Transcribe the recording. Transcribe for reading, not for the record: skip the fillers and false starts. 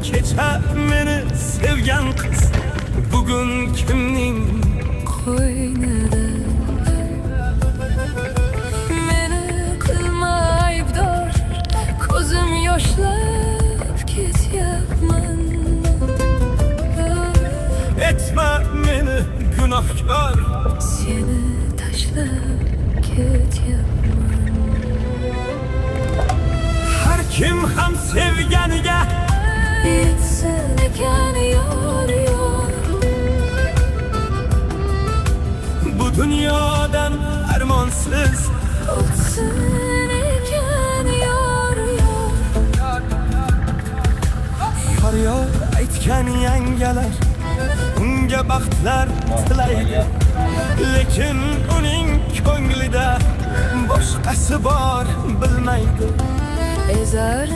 kecha meni sevgan qiz bugun kimning qo'ynida? Meni qilma aybdor, ko'zim yoshlab ketyapman. etma meni gunohkor, Seni tashlab ketyapman. har kim ham sevganiga Yetsin ekan yor yor, bu dunyodan armonsiz o'tsin ekan yor yor. yor yor aytgan yangalar unga baxtlar tilaydi, lekin uning ko'nglida boshqasi bor bilmaydi. Ezar